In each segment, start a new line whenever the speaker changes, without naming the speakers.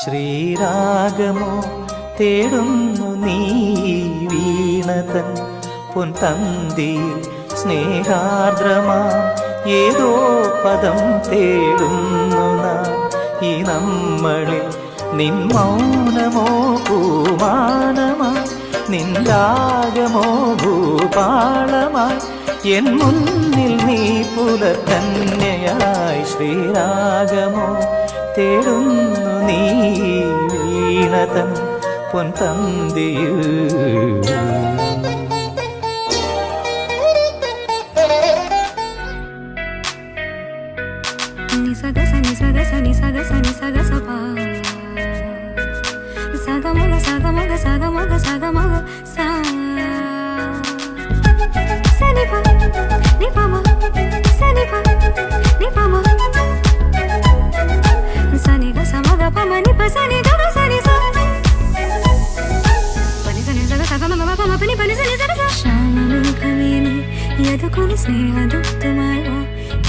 ശ്രീരാഗമോ തേടുന്നു നീ വീണതൻ പൊൻതന്തിയിൽ സ്നേഹാർദ്രമാ ഏതോ പദം തേടുന്നു നാം ഈ നമ്മളിൽ നിൻ മൗനമോ പൂമാനമായി നിൻ രാഗമോ ഭൂപാളമായി എൻ മുന്നിൽ നീ പുലർക്കന്യയായി ശ്രീരാഗമോ തേടുന്നു നീ വീണതൻ പൊൻതന്തിയിൽ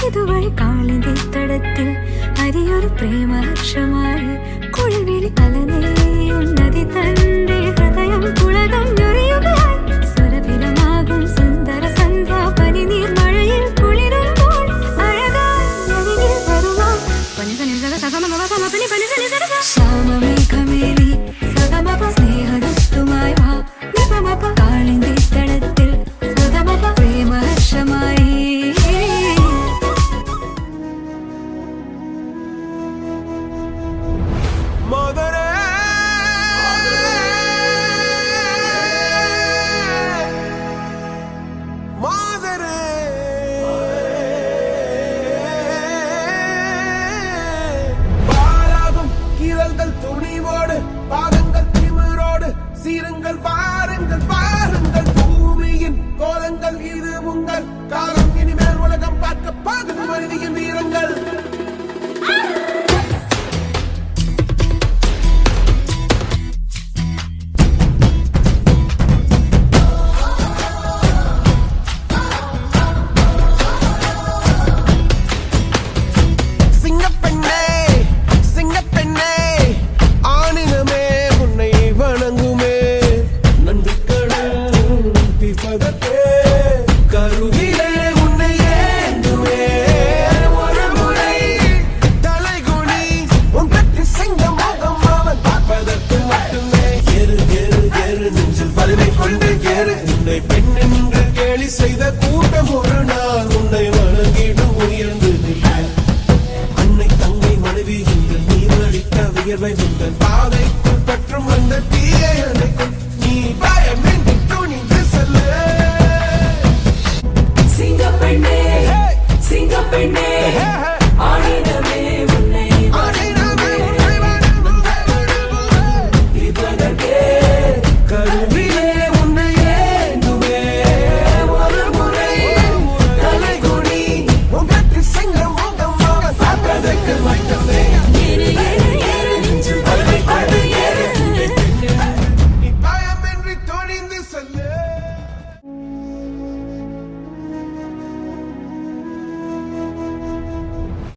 ഇതുവഴി കാളിന്റെ തടത്തിൽ അരിയൊരു പ്രേമഹർഷമായി കുഴവിളി കലനെയും നദി തന്റെ ഹൃദയം പുളകം ഞൊറിയുകയായി സുരഭിലമാകും സുന്ദര സന്ധ്യ പനിനീർ മഴയിൽ കുളിരുമ്പോൾ അഴകായി വരുവാൻ ശ്യാമമേഘമേനി സഗമപ സ്നേഹദുസ്തുമായി വാ നിപമപ കാളിന്റെ തടത്തിൽ സുഗമപ പ്രേമഹർഷമായി
சீருங்கள் பாருங்கள் பாருங்கள் பூமியின் கோலங்கள் இது உங்கள் காலம் இனிமேல் உலகம் பார்க்க பாதுகு மனிதியின் வீரங்கள் செய்த கூட்டம் ஒரு நாள் உன்னை வணங்கிடு உயர்ந்து நிற்க அன்னை தங்கை மனைவி என்று நீ வடித்த வியர்வை உங்கள் பாதைக்குள் பற்றும் அந்த தீயை அணைக்கும் நீ பயமின்றி துணிந்து செல்ல சிங்கப்பெண்ணே சிங்கப்பெண்ணே ஆணின